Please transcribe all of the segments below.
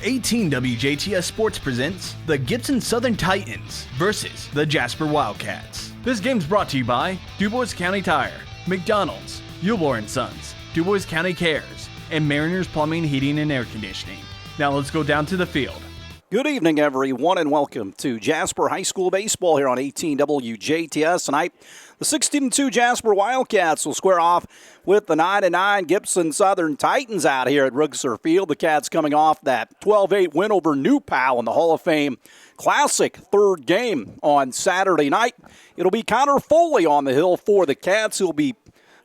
18 WJTS Sports presents the Gibson Southern Titans versus the Jasper Wildcats. This game's brought to you by DuBois County Tire, McDonald's, Eulor & Sons, DuBois County Cares, and Mariners Plumbing, Heating, and Air Conditioning. Now let's go down to the field. Good evening, everyone, and welcome to Jasper High School Baseball here on 18 WJTS. Tonight, the 16-2 Jasper Wildcats will square off with the 9-9 Gibson Southern Titans out here at Gutgsell Field. The Cats coming off that 12-8 win over New Pal in the Hall of Fame Classic third game on Saturday night. It'll be Connor Foley on the hill for the Cats, who'll be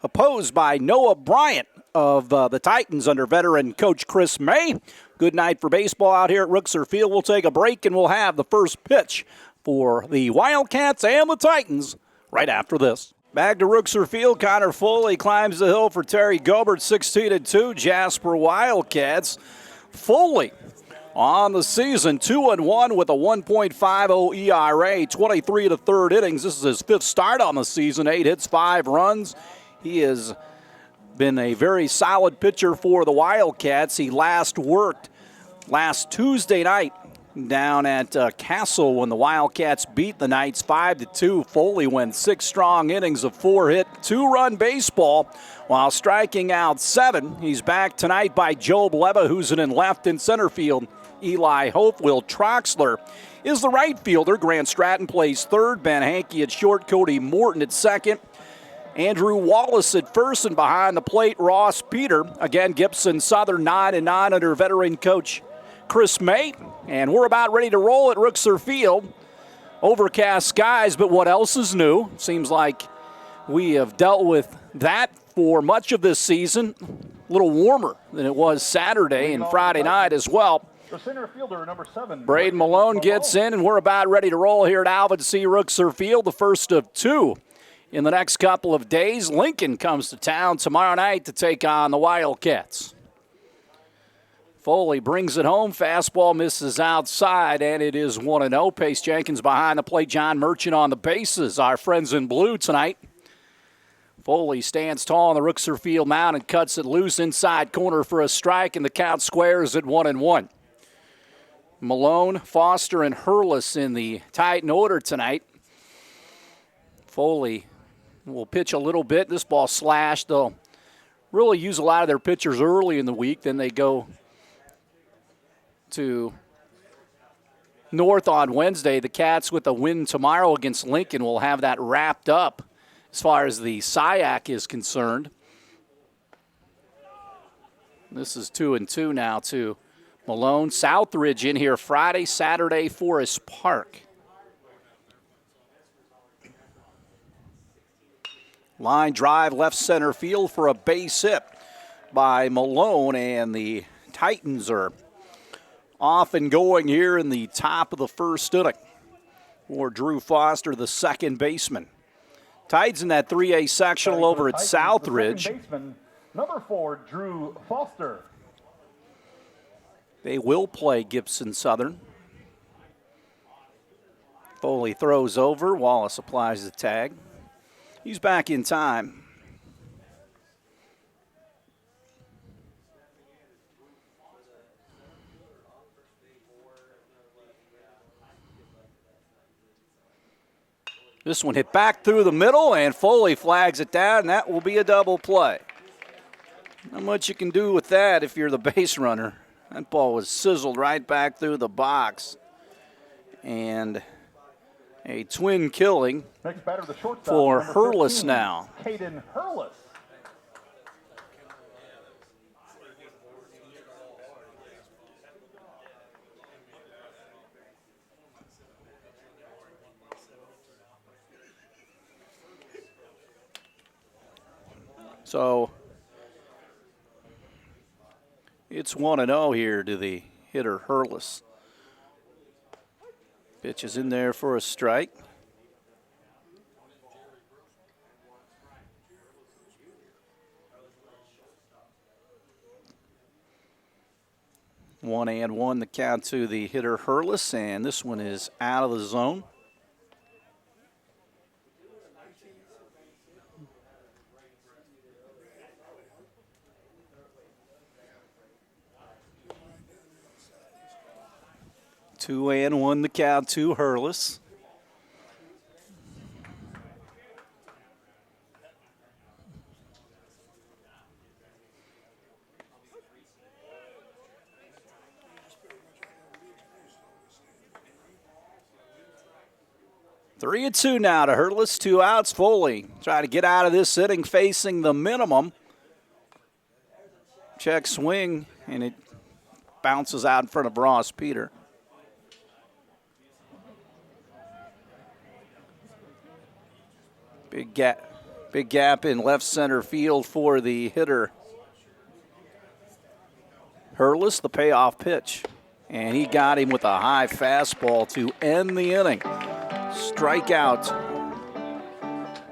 opposed by Noah Bryant of the Titans under veteran coach Chris May. Good night for baseball out here at Gutgsell Field. We'll take a break and we'll have the first pitch for the Wildcats and the Titans right after this. Back to Gutgsell Field. Connor Foley climbs the hill for Terry Gobert, 16-2 Jasper Wildcats. Foley on the season, 2-1 with a 1.50 ERA, 23 to third innings. This is his fifth start on the season, 8 hits, 5 runs. He has been a very solid pitcher for the Wildcats. He last worked last Tuesday night down at Castle when the Wildcats beat the Knights 5-2. Foley went 6 strong innings of 4-hit, 2-run baseball while striking out 7. He's backed tonight by Job Leva, who's in left and center field. Eli Hope, Will Troxler is the right fielder. Grant Stratton plays third. Ben Hankey at short. Cody Morton at second. Andrew Wallace at first, and behind the plate, Ross Peter. Again, Gibson Southern 9-9 under veteran coach Chris May. And we're about ready to roll at Gutgsell Field. Overcast skies, but what else is new? Seems like we have dealt with that for much of this season. A little warmer than it was Saturday and Friday night as well. The center fielder, number 7. Braden Malone gets in, and we're about ready to roll here at Alvin C. Gutgsell Field, the first of 2. In the next couple of days, Lincoln comes to town tomorrow night to take on the Wildcats. Foley brings it home. Fastball misses outside, and it is 1-0. Pace Jenkins behind the plate. John Merchant on the bases. Our friends in blue tonight. Foley stands tall on the Gutgsell Field mound and cuts it loose inside corner for a strike, and the count squares at 1-1. Malone, Foster, and Hurlis in the Titan order tonight. Foley will pitch a little bit. This ball slashed. They'll really use a lot of their pitchers early in the week. Then they go to North on Wednesday. The Cats, with a win tomorrow against Lincoln, will have that wrapped up as far as the SIAC is concerned. This is 2-2 now to Malone. Southridge in here Friday, Saturday, Forest Park. Line drive left center field for a base hit by Malone, and the Titans are off and going here in the top of the first inning for Drew Foster, the second baseman. Titans in that 3A sectional over at Southridge. Baseman, number 4, Drew Foster. They will play Gibson Southern. Foley throws over. Wallace applies the tag. He's back in time. This one hit back through the middle, and Foley flags it down, and that will be a double play. Not much you can do with that if you're the base runner. That ball was sizzled right back through the box. And a twin killing for Hurlis now. Caden Hurlis. So it's 1-0 here to the hitter Hurlis. Pitch is in there for a strike. One and one, the count to the hitter Hurlis, and this one is out of the zone. 2-1 the count to Hurlis. Three and two now to Hurlis. 2 outs. Foley try to get out of this inning facing the minimum. Check swing, and it bounces out in front of Ross Peter. Big gap in left center field for the hitter. Hurlis, the payoff pitch. And he got him with a high fastball to end the inning. Strikeout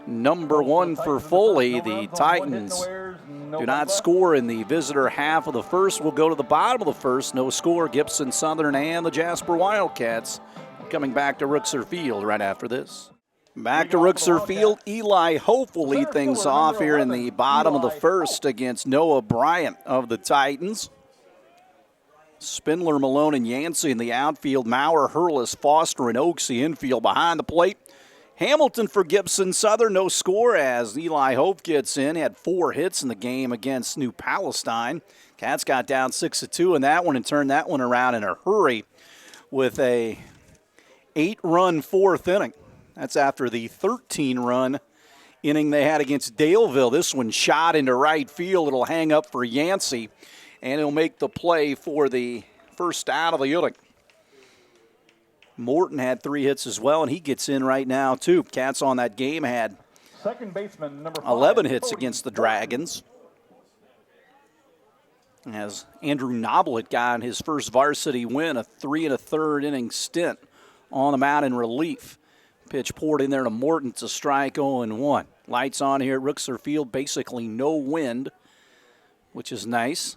number 1 for Foley. The Titans do not score in the visitor half of the first. We'll go to the bottom of the first. No score. Gibson Southern and the Jasper Wildcats coming back to Rooksor Field right after this. Back to Rooksor Field. Eli Hope will lead things off here in the bottom of the first against Noah Bryant of the Titans. Spindler, Malone, and Yancey in the outfield. Maurer, Hurlis, Foster, and Oaks the infield behind the plate. Hamilton for Gibson Southern, no score as Eli Hope gets in. He had 4 hits in the game against New Palestine. Cats got down 6-2 in that one and turned that one around in a hurry with a 8-run 4th inning. That's after the 13-run inning they had against Daleville. This one shot into right field. It'll hang up for Yancey, and he'll make the play for the first out of the inning. Morton had 3 hits as well, and he gets in right now, too. Cats on that game had second baseman, number 5, 11 hits against the Dragons. As Andrew Noblet got his first varsity win, a 3 1/3 inning stint on the mound in relief. Pitch poured in there to Morton to strike 0-1. Lights on here at Rooksor Field, basically no wind, which is nice.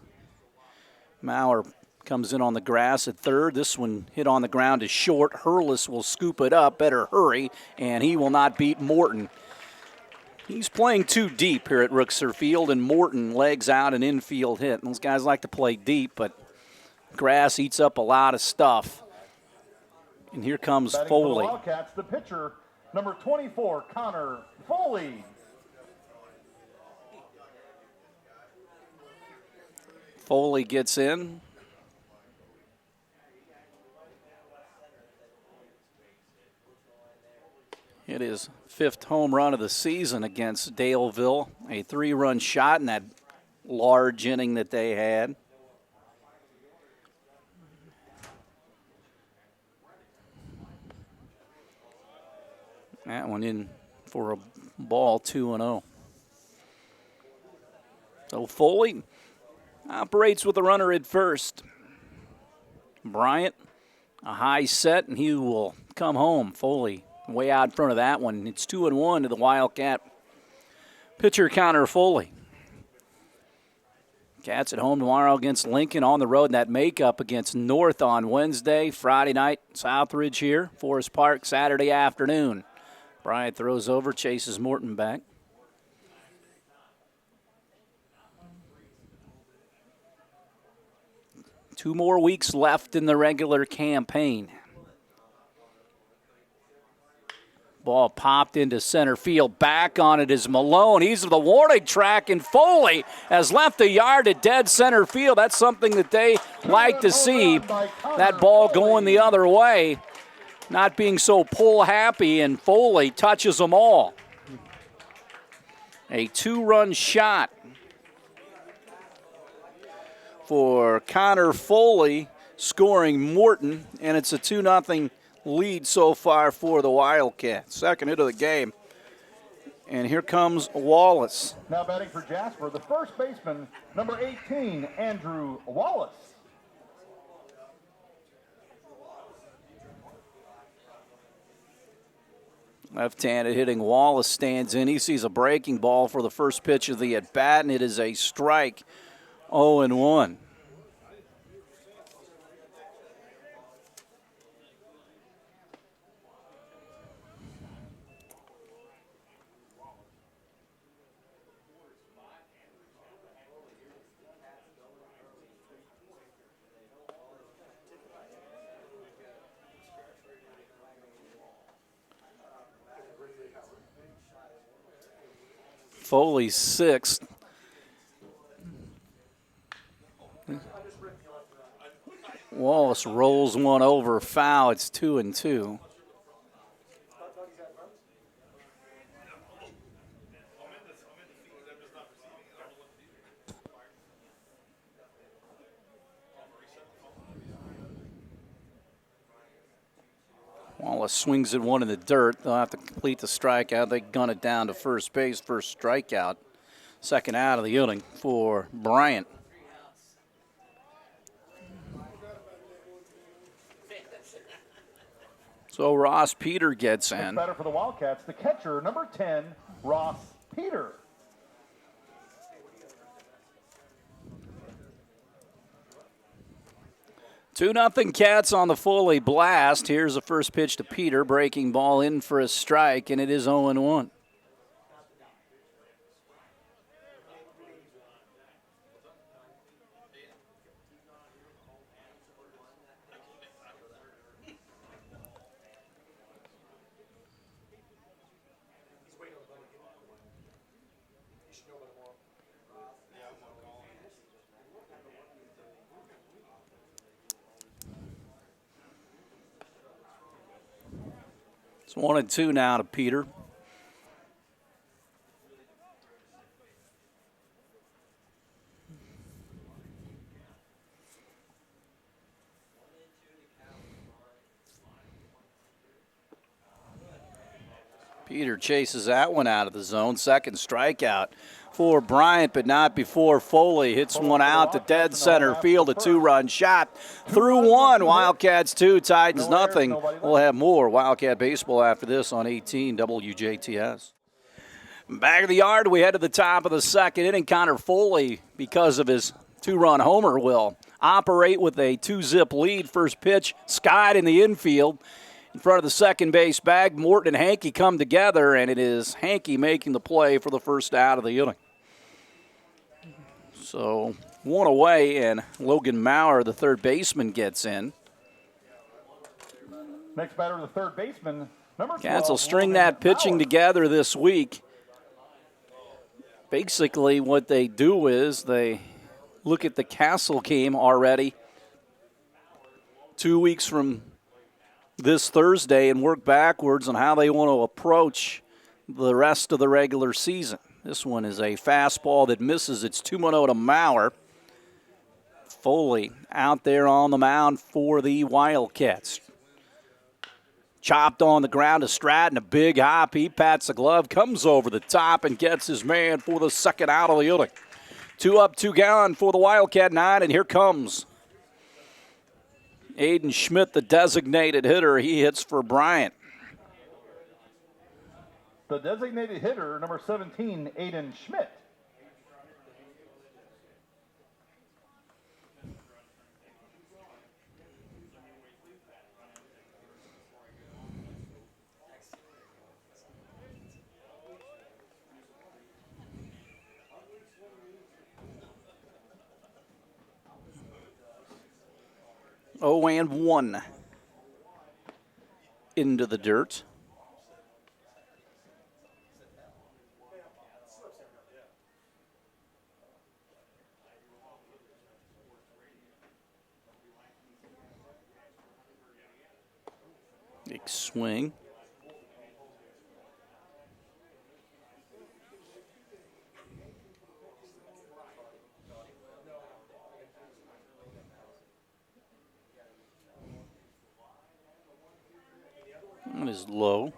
Maurer comes in on the grass at third. This one hit on the ground is short. Hurlis will scoop it up. Better hurry, and he will not beat Morton. He's playing too deep here at Rooksor Field, and Morton legs out an infield hit. Those guys like to play deep, but grass eats up a lot of stuff. And here comes Batting Foley. for the Wildcats, the pitcher, number 24, Connor Foley. Foley gets in. It is 5th home run of the season against Daleville. A 3-run shot in that large inning that they had. That one in for a ball, 2-0. So Foley operates with the runner at first. Bryant, a high set, and he will come home. Foley way out in front of that one. It's 2-1 to the Wildcat pitcher, Connor Foley. Cats at home tomorrow against Lincoln, on the road in that makeup against North on Wednesday. Friday night, Southridge here. Forest Park, Saturday afternoon. Bryant throws over, chases Morton back. Two more weeks left in the regular campaign. Ball popped into center field. Back on it is Malone. He's to the warning track, and Foley has left a yard to dead center field. That's something that they like to see. That ball going the other way. Not being so pull happy, and Foley touches them all. A 2-run shot for Connor Foley, scoring Morton, and it's a 2-0 lead so far for the Wildcats. Second hit of the game. And here comes Wallace. Now batting for Jasper, the first baseman, number 18, Andrew Wallace. Left-handed hitting Wallace stands in. He sees a breaking ball for the first pitch of the at-bat, and it is a strike, 0-1. Foley sixth. Wallace rolls one over, foul. It's 2-2. Wallace swings at one in the dirt. They'll have to complete the strikeout. They gun it down to first base. First strikeout. Second out of the inning for Bryant. So Ross Peter gets in. Better for the Wildcats, the catcher, number 10, Ross Peter. Two 2-0 Cats on the Foley blast. Here's the first pitch to Peter. Breaking ball in for a strike, and it is 0-1. It's 1-2 now to Peter. Peter chases that one out of the zone. Second strikeout for Bryant, but not before Foley hits one out to dead center field. A two-run shot through one. Wildcats 2, Titans nothing. We'll have more Wildcat baseball after this on 18 WJTS. Back of the yard, we head to the top of the second inning. Connor Foley, because of his two-run homer, will operate with a 2-zip lead. First pitch skied in the infield. In front of the second base bag, Morton and Hankey come together, and it is Hankey making the play for the first out of the inning. So one away, and Logan Maurer, the third baseman, gets in. Next batter, the third baseman, number 12. Cats will string that pitching together this week. Basically, what they do is they look at the Castle game already 2 weeks from this Thursday and work backwards on how they want to approach the rest of the regular season. This one is a fastball that misses. It's 2-0 to Maurer. Foley out there on the mound for the Wildcats. Chopped on the ground to Stratton, a big hop. He pats the glove, comes over the top, and gets his man for the second out of the inning. 2 up, 2 gone for the Wildcat 9, and here comes Aiden Schmidt, the designated hitter. He hits for Bryant. The designated hitter, number 17, Aiden Schmidt. Oh, and 1 into the dirt. Big swing. That is low.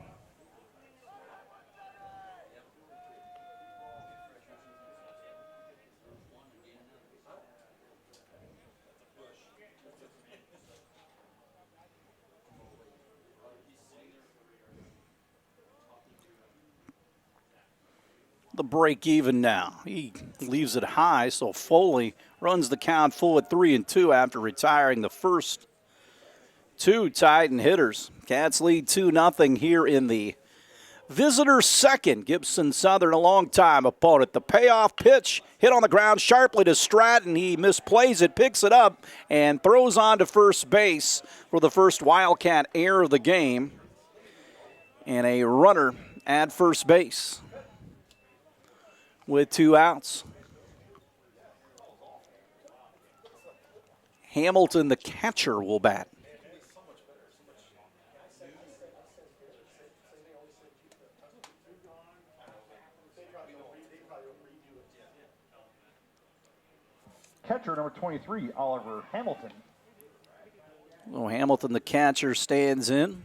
The break even now. He leaves it high, so Foley runs the count full at 3-2 after retiring the first 2 Titan hitters. Cats lead 2-0 here in the visitor second. Gibson Southern, a long-time opponent. The payoff pitch hit on the ground sharply to Stratton. He misplays it, picks it up, and throws on to first base for the first Wildcat error of the game. And a runner at first base. with 2 outs. Hamilton, the catcher, will bat. Catcher number 23, Oliver Hamilton. Well, Hamilton, the catcher, stands in.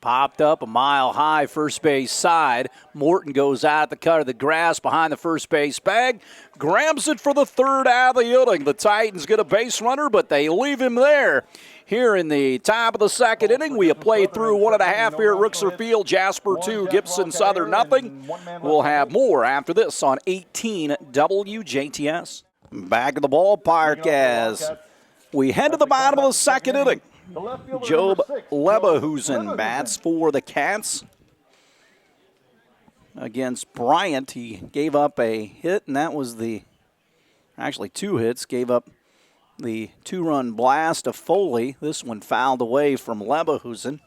Popped up a mile high, first base side. Morton goes out at the cut of the grass behind the first base bag. Grabs it for the 3rd out of the inning. The Titans get a base runner, but they leave him there. Here in the top of the 2nd inning, we have played through 1.5 here at Rooksor Field. Jasper 2, Gibson Southern nothing. We'll have more after this on 18 WJTS. Back at the ballpark as we head to the bottom of the 2nd inning. Job Lebahusen bats for the Cats. Against Bryant, he gave up a hit, and that was actually 2 hits, gave up the 2-run blast of Foley. This one fouled away from Lebahusen.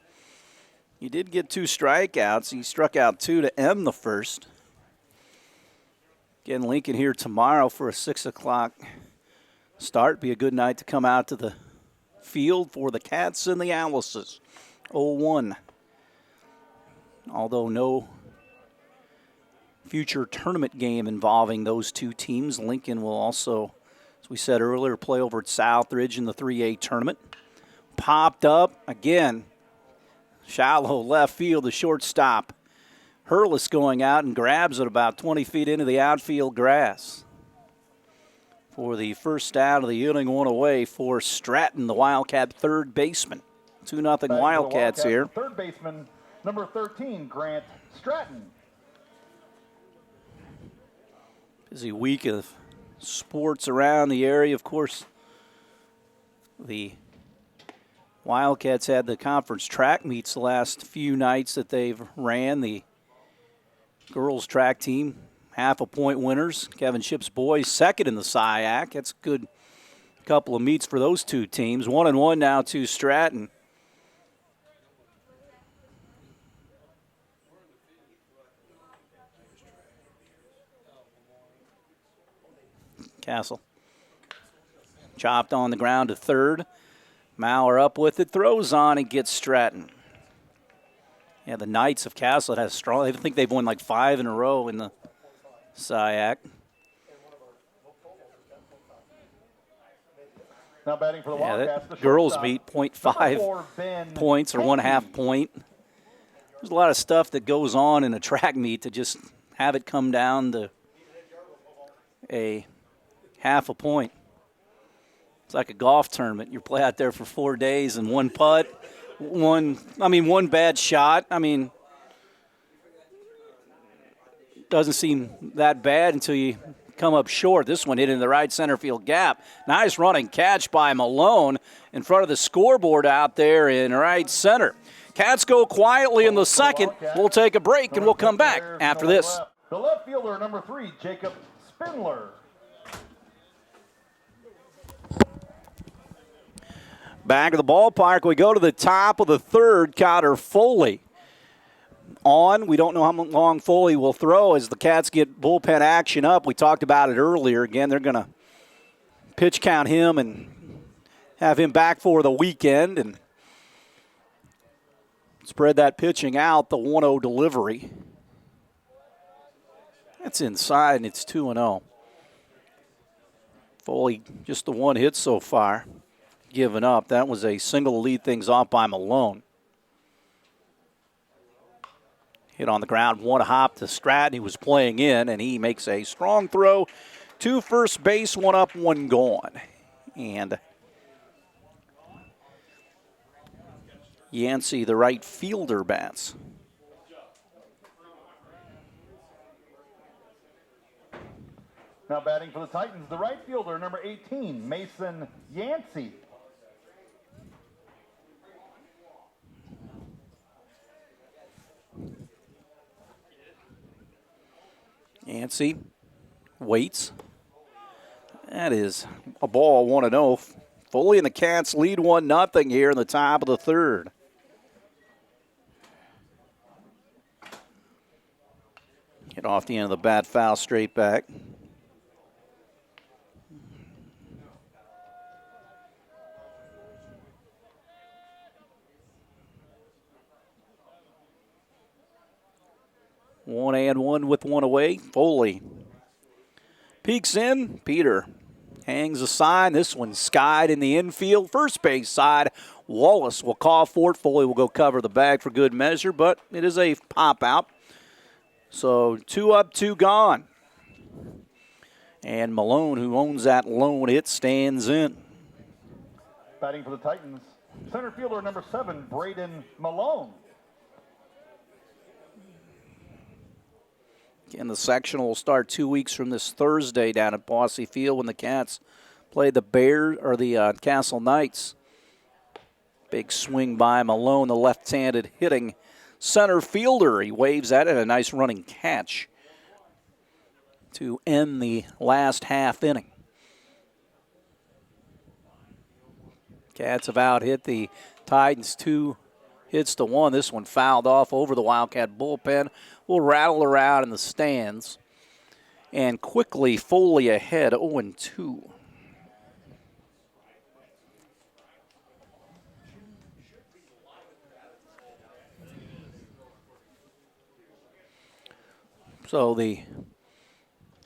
He did get 2 strikeouts. He struck out 2 to end the first. Again, Lincoln here tomorrow for a 6 o'clock start. Be a good night to come out to the field for the Cats and the Alices. 0-1. Although no future tournament game involving those 2 teams, Lincoln will also, as we said earlier, play over at Southridge in the 3A tournament. Popped up again. Shallow left field, the shortstop. Hurlis going out and grabs it about 20 feet into the outfield grass. For the first out of the inning, 1 away for Stratton, the Wildcat third baseman. 2-0 Wildcats here. Third baseman, number 13, Grant Stratton. Busy week of sports around the area. Of course, the Wildcats had the conference track meets the last few nights that they've ran. The girls track team, 0.5 point winners. Kevin Ship's boys, 2nd in the SIAC. That's a good couple of meets for those 2 teams. 1-1 now to Stratton. Castle chopped on the ground to 3rd. Maurer up with it, throws on and gets Stratton. Yeah, the Knights of Castle has strong. I think they've won like 5 in a row in the SIAC. Now batting for the Wildcats, the girls meet 0.5 points or 1/2 point. There's a lot of stuff that goes on in a track meet to just have it come down to a 0.5 point. It's like a golf tournament. You play out there for 4 days and 1 putt, one bad shot. Doesn't seem that bad until you come up short. This one hit in the right center field gap. Nice running catch by Malone in front of the scoreboard out there in right center. Cats go quietly in the 2nd. We'll take a break and we'll come back after this. The left fielder, number 3, Jacob Spindler. Back of the ballpark, we go to the top of the 3rd. Cotter Foley on. We don't know how long Foley will throw as the Cats get bullpen action up. We talked about it earlier. Again, they're going to pitch count him and have him back for the weekend and spread that pitching out. The 1-0 delivery. That's inside, and it's 2-0. Foley, just the 1 hit so far, given up. That was a single to lead things off by Malone. Hit on the ground, 1 hop to Stratton. He was playing in, and he makes a strong throw to first base, 1 up, 1 gone. And Yancey, the right fielder, bats. Now batting for the Titans, the right fielder, number 18, Mason Yancey. Yancey waits That is a ball 1-0. Foley and the Cats lead 1-0 here in the top of the third. Hit off the end of the bat, foul straight back. One and one with one away. Foley peeks in. Peter hangs a sign. This one skied in the infield. First base side. Wallace will call for it. Foley will go cover the bag for good measure, but it is a pop out. So 2 up, 2 gone. And Malone, who owns that lone hit, stands in. Batting for the Titans, center fielder number 7, Braden Malone. Again, the sectional will start 2 weeks from this Thursday down at Bossy Field when the Cats play the Bears or the Castle Knights. Big swing by Malone, the left-handed hitting center fielder. He waves at it, a nice running catch to end the last half inning. Cats have out-hit the Titans 2 hits to 1. This one fouled off over the Wildcat bullpen. Will rattle around in the stands. And quickly Foley ahead 0-2. So the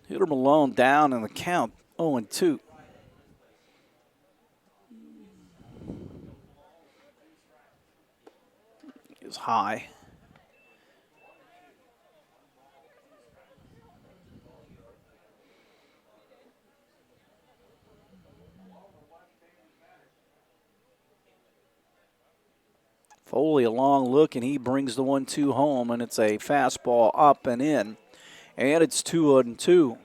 hitter Malone down in the count 0-2. Is high. Foley a long look, and he brings the 1-2 home, and it's a fastball up and in, and it's 2-2.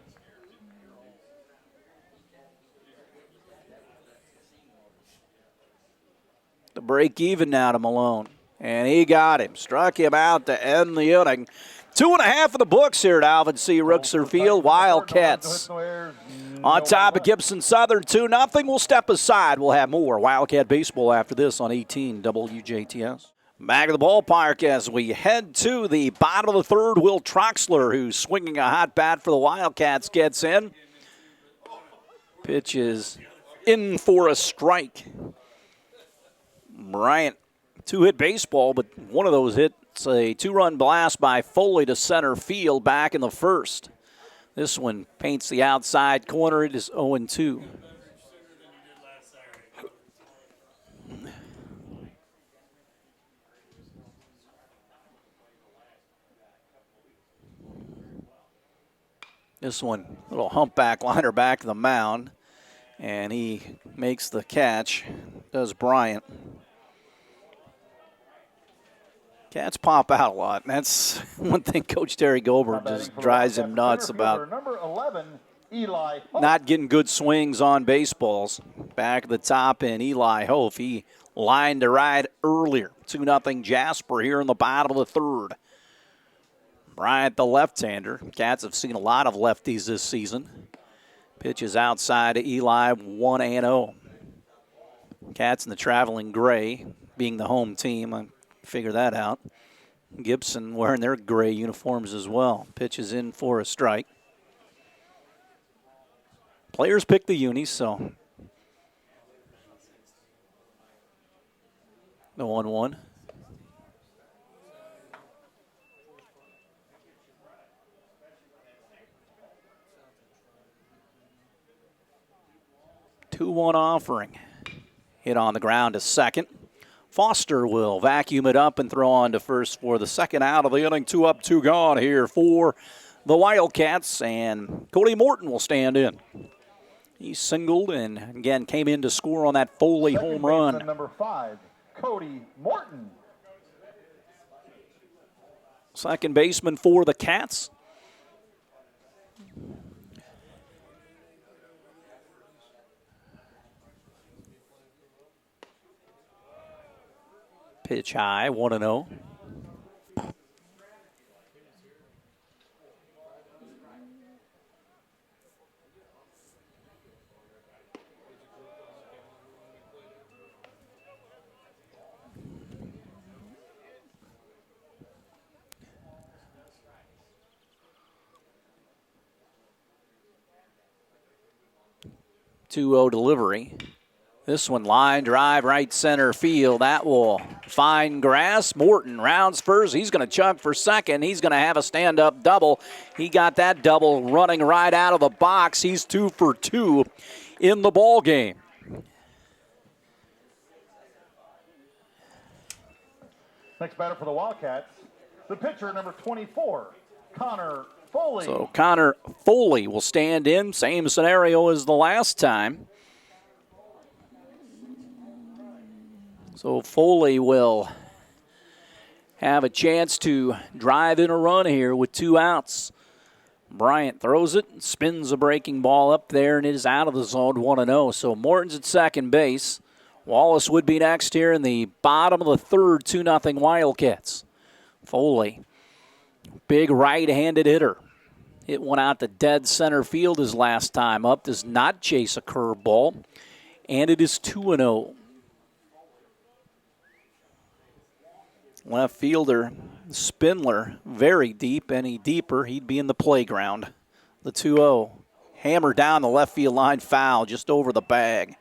The break even now to Malone, and he got him, struck him out to end the inning. 2.5 of the books here at Alvin C. Rookser Field. Wildcats on top of Gibson Southern 2-0. We'll step aside. We'll have more Wildcat baseball after this on 18 WJTS. Back at the ballpark as we head to the bottom of the third. Will Troxler, who's swinging a hot bat for the Wildcats, gets in. Pitch is in for a strike. Bryant, 2-hit baseball, but one of those hits a 2-run blast by Foley to center field back in the first. This one paints the outside corner. It is 0-2. This one, little humpback liner back to the mound, and he makes the catch, does Bryant. Cats pop out a lot, and that's one thing Coach Terry Goldberg just drives him nuts about. Number 11, Eli Hope. Not getting good swings on baseballs. Back at the top in Eli Hope. He lined to right earlier. 2-0 Jasper here in the bottom of the third. Bryant, the left-hander. Cats have seen a lot of lefties this season. Pitches outside to Eli, 1-0. Cats in the traveling gray, being the home team. I figure that out. Gibson wearing their gray uniforms as well. Pitches in for a strike. Players pick the unis, so the 1-1. Two-one offering. Hit on the ground to second. Foster will vacuum it up and throw on to first for the second out of the inning. 2 up, 2 gone here for the Wildcats, and Cody Morton will stand in. He singled and, again, came in to score on that Foley home run. Number 5, Cody Morton. Second baseman for the Cats. Pitch high, 1-0. 2-0 delivery. This one line drive right center field. That will find grass. Morton rounds first. He's going to chunk for second. He's going to have a stand-up double. He got that double running right out of the box. He's 2 for 2 in the ball game. Next batter for the Wildcats, the pitcher, number 24, Connor Foley. So Connor Foley will stand in. Same scenario as the last time. So Foley will have a chance to drive in a run here with 2 outs. Bryant throws it, spins a breaking ball up there, and it is out of the zone 1-0. So Morton's at second base. Wallace would be next here in the bottom of the third, 2-0 Wildcats. Foley, big right-handed hitter. Hit one out to dead center field his last time up. Does not chase a curveball. And it is 2-0. Left fielder Spindler, very deep. Any deeper, he'd be in the playground. The 2-0. Hammer down the left field line, foul just over the bag.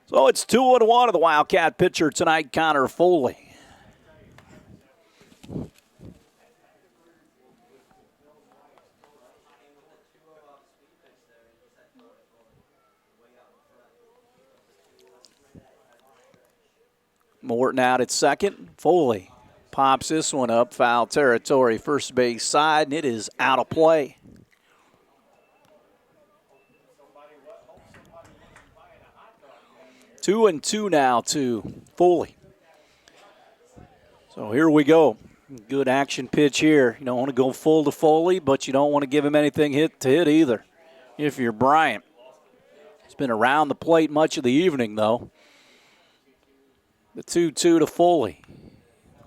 So it's 2-1 of the Wildcat pitcher tonight, Connor Foley. Morton out at second. Foley pops this one up. Foul territory, first base side, and it is out of play. Two and two now to Foley. So here we go. Good action pitch here. You don't want to go full to Foley, but you don't want to give him anything to hit either if you're Bryant. He's been around the plate much of the evening, though. The 2-2 to Foley.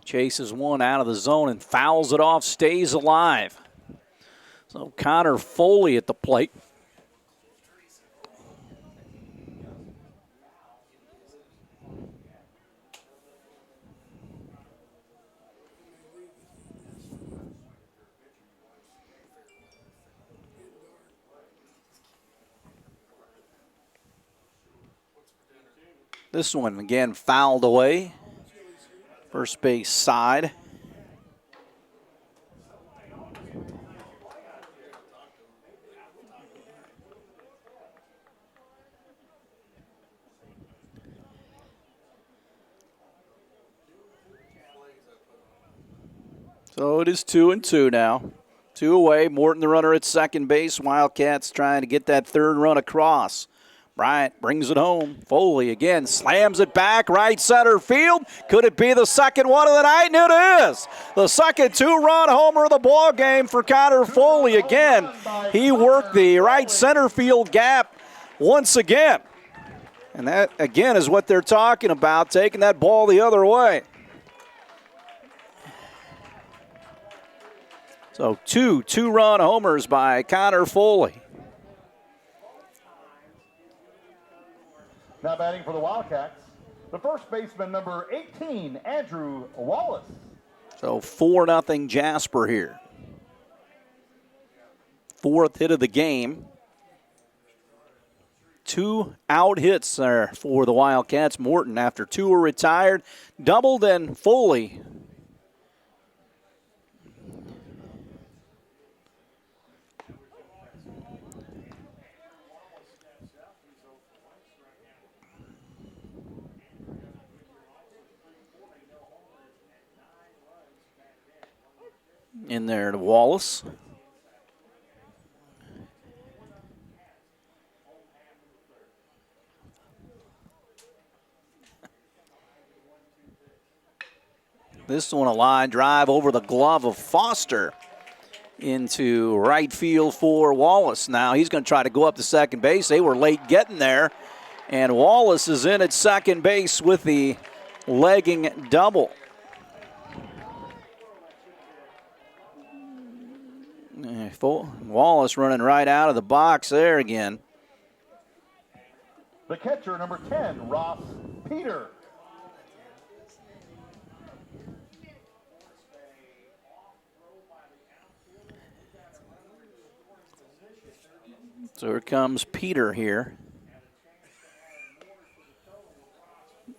Chases one out of the zone and fouls it off, stays alive. So Connor Foley at the plate. This one, again, fouled away. First base side. So it is 2-2 now. 2 away. Morton the runner at second base. Wildcats trying to get that third run across. Bryant brings it home. Foley again slams it back right center field. Could it be the second one of the night? And it is. The second 2-run homer of the ball game for Connor Foley again. He worked the right center field gap once again. And that, again, is what they're talking about, taking that ball the other way. So 2-run homers by Connor Foley. Now batting for the Wildcats, the first baseman, number 18, Andrew Wallace. So 4-0 Jasper here. 4th hit of the game. 2 out hits there for the Wildcats. Morton, after 2 were retired, doubled, and Foley in there to Wallace. This one a line drive over the glove of Foster into right field for Wallace. Now he's going to try to go up to second base. They were late getting there, and Wallace is in at second base with the legging double. Wallace running right out of the box there again. The catcher, number 10, Ross Peter. So here comes Peter here.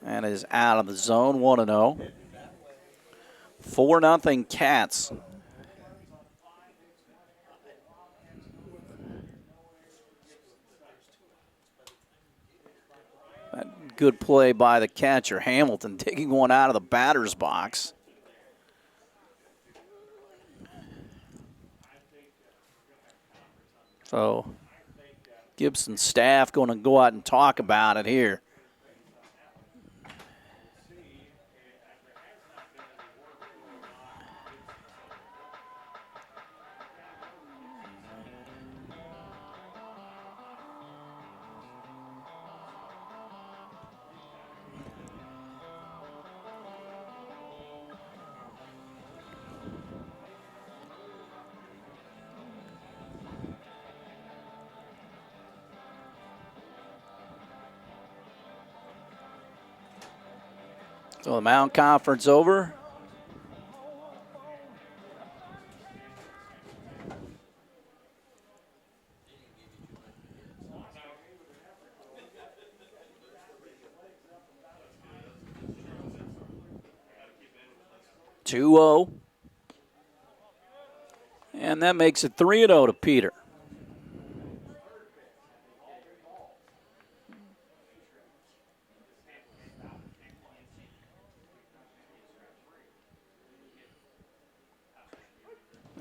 And is out of the zone, 1-0. 4-0 Cats. That good play by the catcher, Hamilton, taking one out of the batter's box. So Gibson staff going to go out and talk about it here. So the Mound Conference over. (2-0). And that makes it 3-0 to Peter.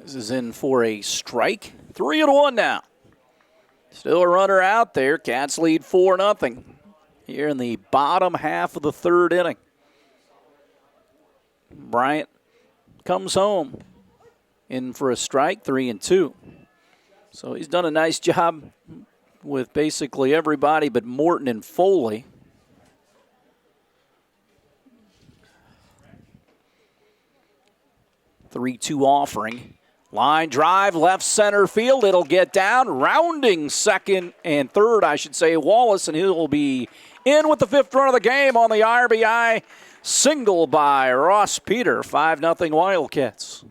This is in for a strike. 3-1 now. Still a runner out there. Cats lead 4-0 here in the bottom half of the third inning. Bryant comes home in for a strike, 3-2. So he's done a nice job with basically everybody but Morton and Foley. (3-2) offering. Line drive, left center field. It'll get down. Rounding second and third, I should say, Wallace, and he'll be in with the fifth run of the game on the RBI single by Ross Peter. 5-0 Wildcats.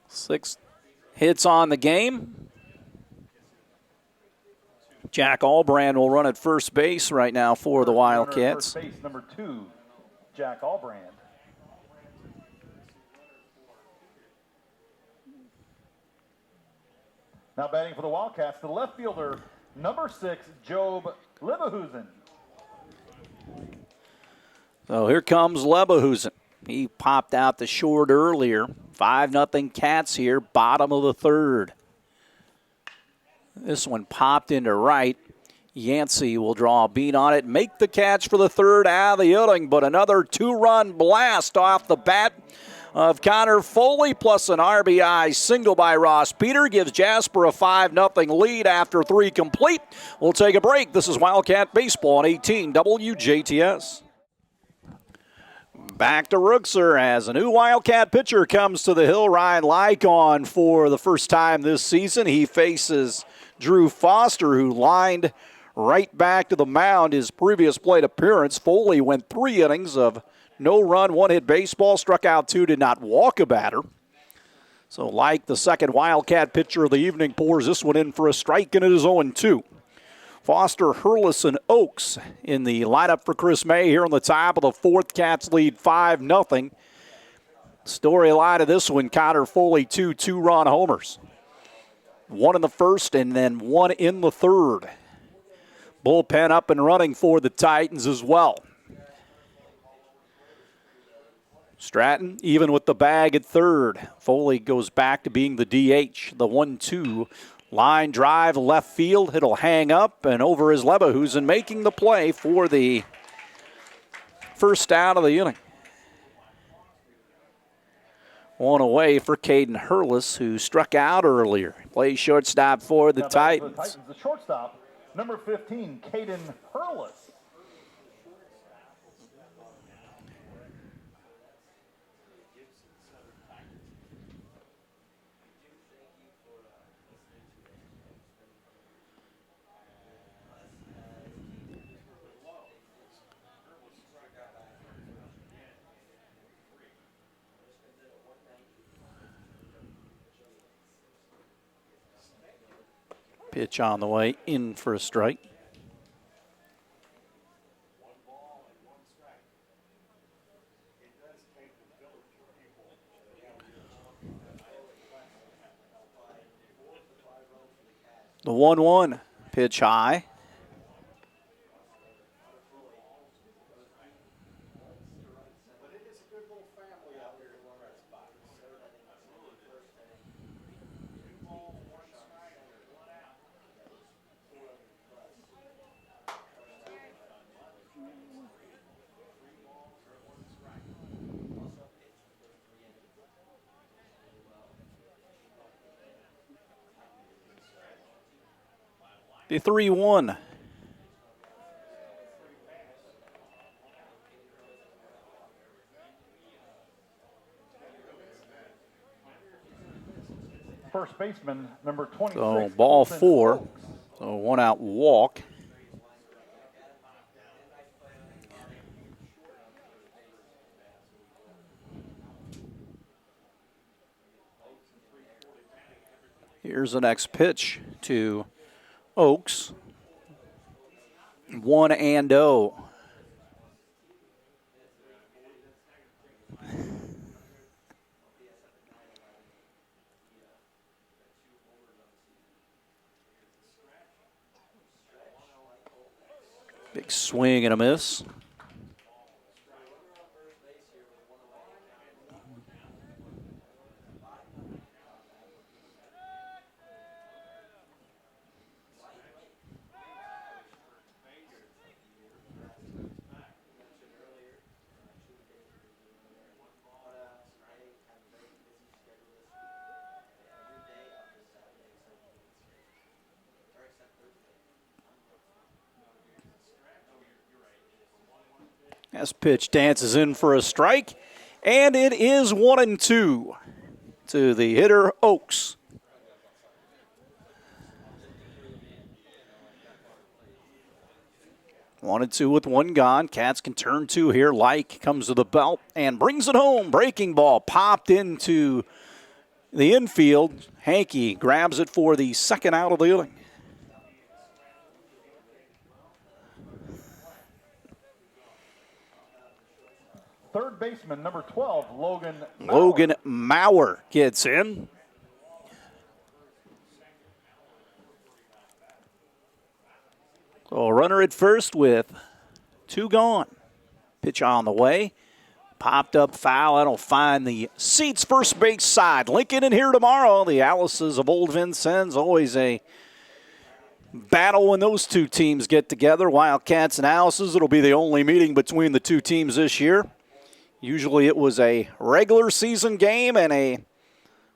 6 hits on the game. Jack Albrand will run at first base right now for the Wildcats. First base, number 2, Jack Albrand. Now batting for the Wildcats, the left fielder, number 6, Job Leverhusen. So here comes Leverhusen. He popped out the short earlier. 5-0 Cats here, bottom of the third. This one popped into right. Yancey will draw a beat on it, make the catch for the third out of the inning, but another 2-run blast off the bat of Connor Foley, plus an RBI single by Ross Peter, gives Jasper a 5-0 lead after 3 complete. We'll take a break. This is Wildcat Baseball on 18 WJTS. Back to Rookser as a new Wildcat pitcher comes to the hill. Ryan Lycon for the first time this season. He faces Drew Foster, who lined right back to the mound his previous plate appearance. Foley went 3 innings of no-run, 1-hit baseball, struck out 2, did not walk a batter. So like the second Wildcat pitcher of the evening pours this one in for a strike, and it is 0-2. Foster, Hurlis, and Oakes in the lineup for Chris May here on the top of the fourth. Cats lead 5-0. Storyline of this one, Connor Foley, 2 2-run homers. 1 in the first and then 1 in the third. Bullpen up and running for the Titans as well. Stratton even with the bag at third. Foley goes back to being the DH. The 1-2 line drive left field. It'll hang up and over is Leverhusen making the play for the first out of the inning. 1 away for Caden Hurlis, who struck out earlier. Plays shortstop for the Titans. The shortstop, number 15, Caden Hurlis. Pitch on the way, in for a strike. The 1-1 pitch high. The 3-1. First baseman, number 26. So ball 4. So 1 out walk. Here's the next pitch to Oaks. 1-0. Big swing and a miss. This pitch dances in for a strike, and it is 1-2 to the hitter, Oaks. One and 2 with 1 gone. Cats can turn 2 here. Like comes to the belt and brings it home. Breaking ball popped into the infield. Hankey grabs it for the second out of the inning. Third baseman, number 12, Logan Mauer. Logan Mauer gets in. So a runner at first with 2 gone. Pitch on the way. Popped up foul. That'll find the seats first base side. Lincoln in here tomorrow. The Alice's of Old Vincennes. Always a battle when those two teams get together. Wildcats and Alice's. It'll be the only meeting between the two teams this year. Usually it was a regular season game and a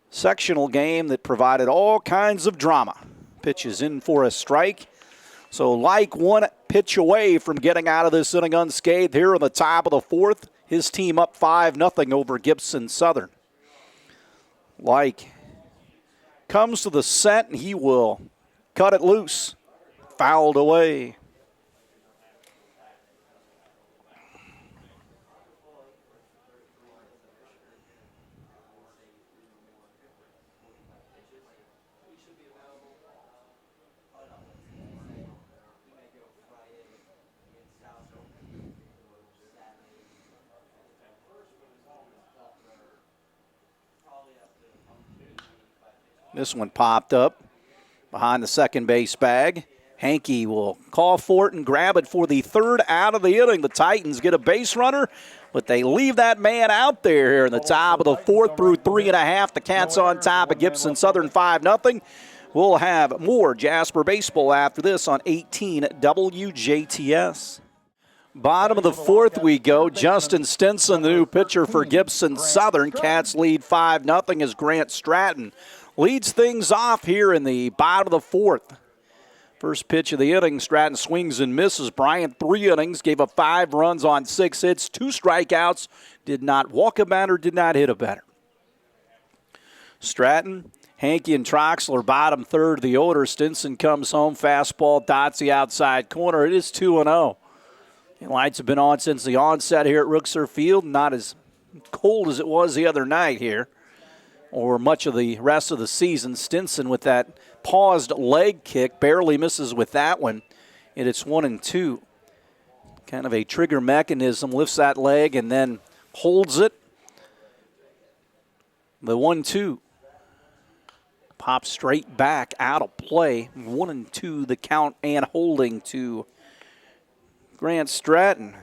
sectional game that provided all kinds of drama. Pitch is in for a strike. So like 1 pitch away from getting out of this inning unscathed here in the top of the 4th. His team up 5-0 over Gibson Southern. Like comes to the set and he will cut it loose. Fouled away. This one popped up behind the second base bag. Hankey will call for it and grab it for the 3rd out of the inning. The Titans get a base runner, but they leave that man out there here in the top of the 4th through 3.5. The Cats on top of Gibson Southern 5-0. We'll have more Jasper baseball after this on 18 WJTS. Bottom of the 4th we go. Justin Stinson, the new pitcher for Gibson Southern. Cats lead 5-0 as Grant Stratton leads things off here in the bottom of the 4th. First pitch of the inning, Stratton swings and misses. Bryant 3 innings, gave up 5 runs on 6 hits, 2 strikeouts, did not walk a batter, did not hit a batter. Stratton, Hankey, and Troxler bottom 3rd of the order. Stinson comes home, fastball, dots the outside corner. It is 2-0. The lights have been on since the onset here at Rookser Field. Not as cold as it was the other night here. or much of the rest of the season. Stinson with that paused leg kick, barely misses with that one, and it's 1-2. Kind of a trigger mechanism, lifts that leg and then holds it. The 1-2 pops straight back out of play. 1-2 the count and holding to Grant Stratton.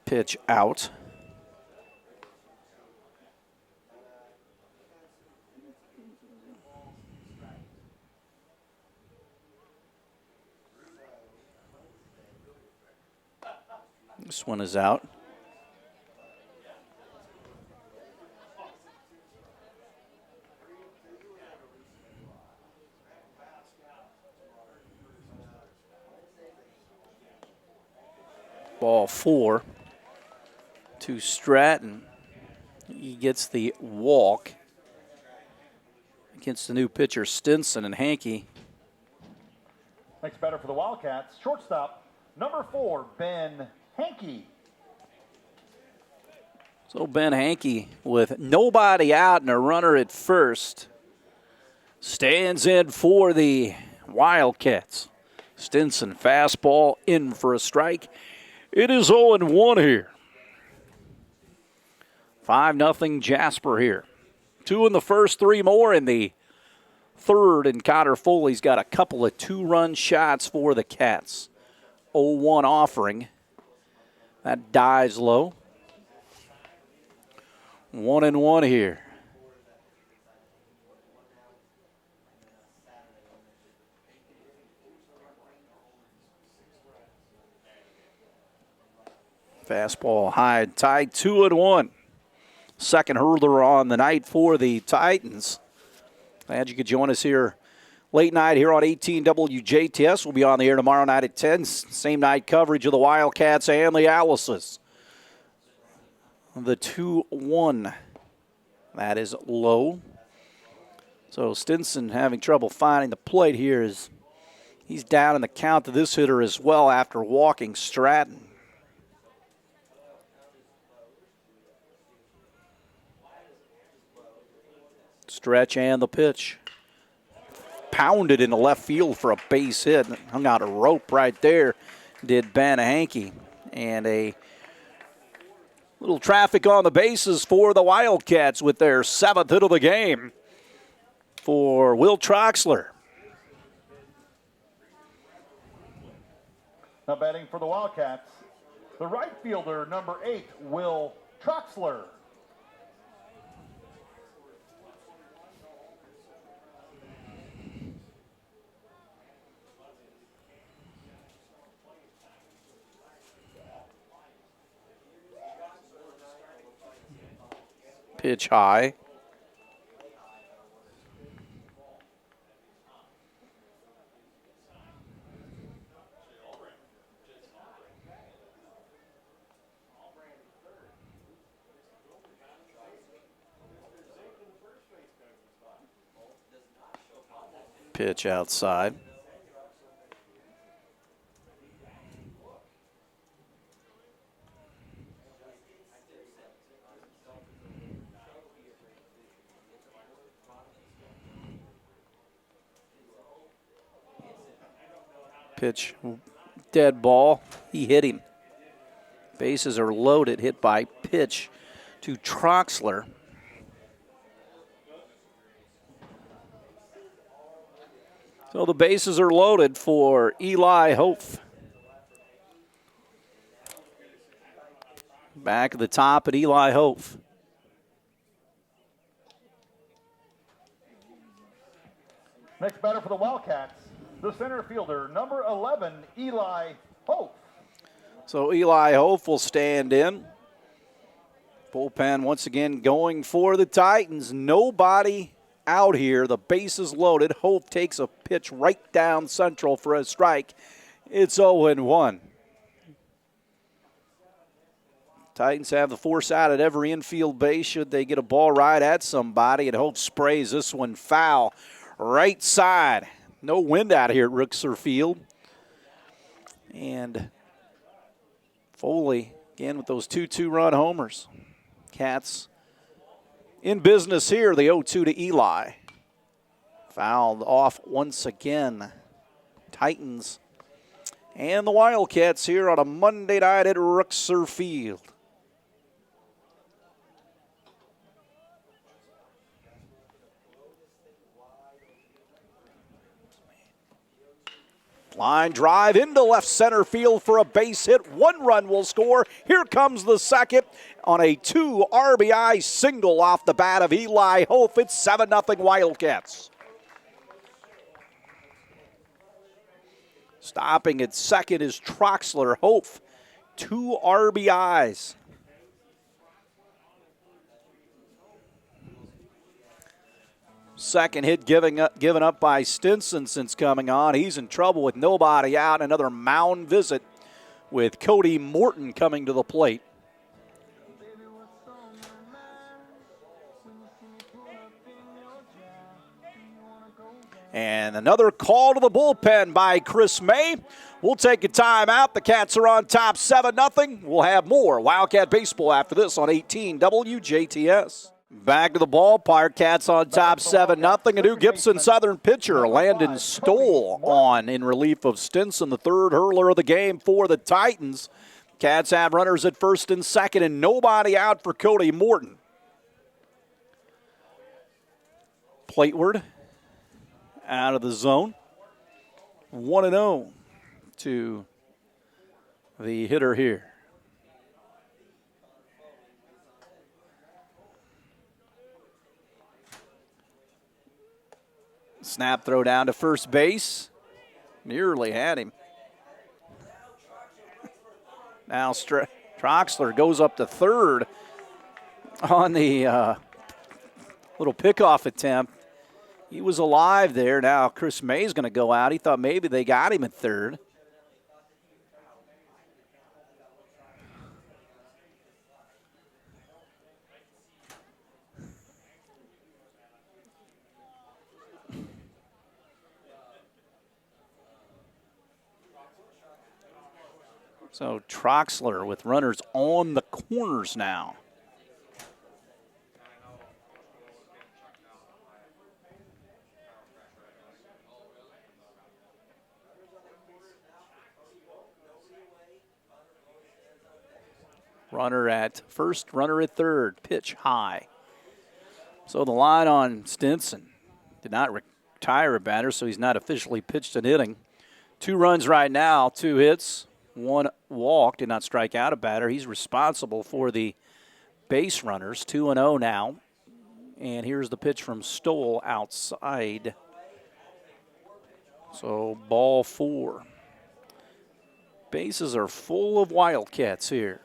Pitch out. This one is out. Ball 4 to Stratton. He gets the walk against the new pitcher Stinson, and Hankey. Next batter for the Wildcats, shortstop, number 4, Ben Hankey. So Ben Hankey, with nobody out and a runner at first, stands in for the Wildcats. Stinson fastball in for a strike. It is 0-1 here. 5-0 Jasper here. 2 in the first, 3 more in the third, and Cotter Foley's got a couple of 2-run shots for the Cats. 0-1 offering. That dies low. 1-1 here. Fastball high, tied 2-1. Second hurler on the night for the Titans. Glad you could join us here late night here on 18 WJTS. We'll be on the air tomorrow night at 10. Same night coverage of the Wildcats and the Owlses. The 2-1. That is low. So Stinson having trouble finding the plate here as he's down in the count to this hitter as well after walking Stratton. Stretch and the pitch. Pounded into left field for a base hit. Hung out a rope right there, did Ben Hankey. And a little traffic on the bases for the Wildcats with their 7th hit of the game for Will Troxler. Now batting for the Wildcats, the right fielder, number 8, Will Troxler. Pitch high. Pitch outside. Pitch, dead ball. He hit him. Bases are loaded, hit by pitch to Troxler. So the bases are loaded for Eli Hope. Back at the top at Eli Hope. Next batter for the Wildcats, the center fielder, number 11, Eli Hope. So Eli Hope will stand in. Bullpen once again going for the Titans. Nobody out here. The bases loaded. Hope takes a pitch right down central for a strike. It's 0-1. Titans have the foresight at every infield base should they get a ball right at somebody, and Hope sprays this one foul. Right side. no wind out here at Gutgsell Field. And Foley, again, with those 2-2-run homers. Cats in business here, the 0-2 to Eli. Fouled off once again. Titans and the Wildcats here on a Monday night at Gutgsell Field. Line drive into left center field for a base hit. 1 run will score. Here comes the second on a 2 RBI single off the bat of Eli Hope. It's 7-0 Wildcats. Stopping at second is Troxler. Hope, 2 RBIs. Second hit given up by Stinson since coming on. He's in trouble with nobody out. Another mound visit with Cody Morton coming to the plate. And another call to the bullpen by Chris May. We'll take a timeout. The Cats are on top 7-0. We'll have more Wildcat baseball after this on 18 WJTS. Back to the ballpark. Cats on top 7-0. A new Gibson Southern pitcher, Landon Stoll, on in relief of Stinson, the 3rd hurler of the game for the Titans. Cats have runners at first and second and nobody out for Cody Morton. Plateward out of the zone. 1-0 to the hitter here. Snap throw down to first base. Nearly had him. Now Troxler goes up to third on the little pickoff attempt. He was alive there. Now Chris May's going to go out. He thought maybe they got him at third. So Troxler with runners on the corners now. Runner at first, runner at third, pitch high. So the line on Stinson did not retire a batter, so he's not officially pitched an inning. 2 runs right now, 2 hits, 1 walk, did not strike out a batter. He's responsible for the base runners, 2-0 now. And here's the pitch from Stoll outside. So ball 4. Bases are full of Wildcats here.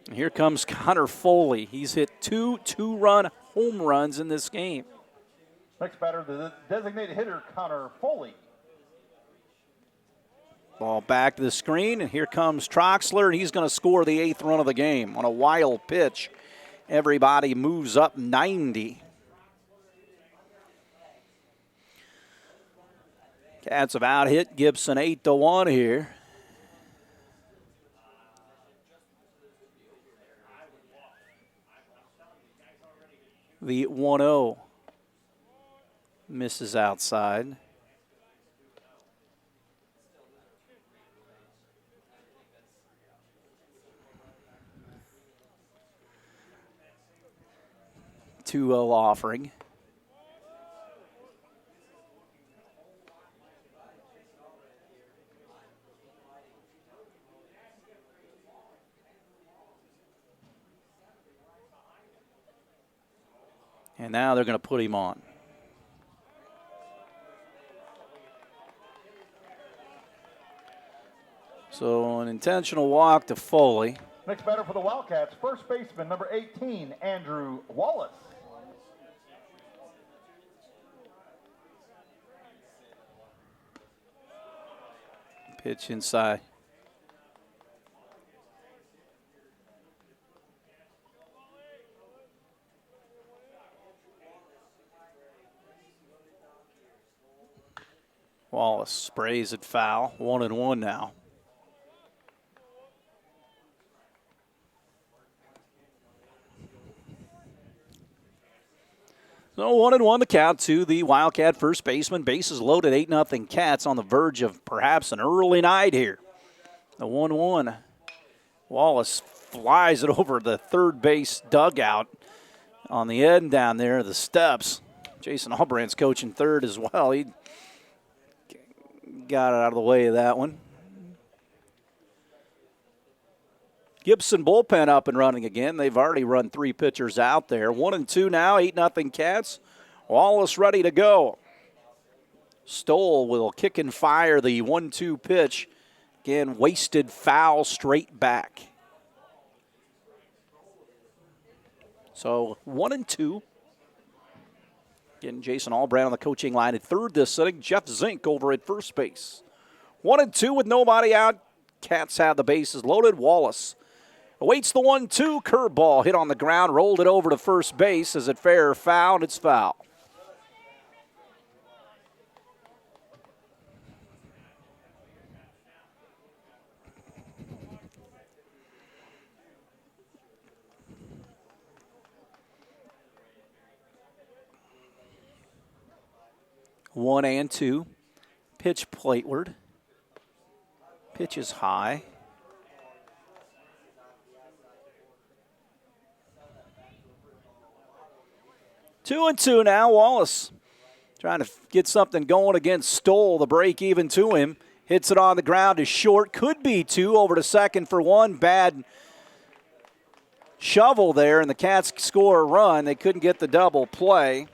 And here comes Connor Foley. He's hit 2 2-run home runs in this game. Next batter, the designated hitter, Connor Foley. Ball back to the screen, and here comes Troxler, and he's going to score the 8th run of the game on a wild pitch. Everybody moves up 90. Cats have out-hit Gibson 8-1 here. The 1-0 misses outside. $2-0 offering. And now they're going to put him on. So an intentional walk to Foley. Next batter for the Wildcats, first baseman, number 18, Andrew Wallace. Pitch inside. Wallace sprays it foul. 1-1 now. So 1-1 the count to the Wildcat first baseman. Bases loaded, 8-0 Cats on the verge of perhaps an early night here. The 1-1. Wallace flies it over the third base dugout on the end down there, the steps. Jason Albrandt's coaching third as well. He got it out of the way of that one. Gibson bullpen up and running again. They've already run 3 pitchers out there. 1-2 now, 8-0 Cats. Wallace ready to go. Stoll will kick and fire the 1-2 pitch. Again, wasted foul straight back. So 1-2. Again, Jason Albrandt on the coaching line at third this inning. Jeff Zink over at first base. 1-2 with nobody out. Cats have the bases loaded. Wallace awaits the 1-2. Curveball hit on the ground. Rolled it over to first base. Is it fair or foul? And it's foul. One and two. Pitch plateward. Pitch is high. Two and two now. Wallace trying to get something going against Stoll. The break even to him. Hits it on the ground is short. Could be two. Over to second for one. Bad shovel there, and the Cats score a run. They couldn't get the double play.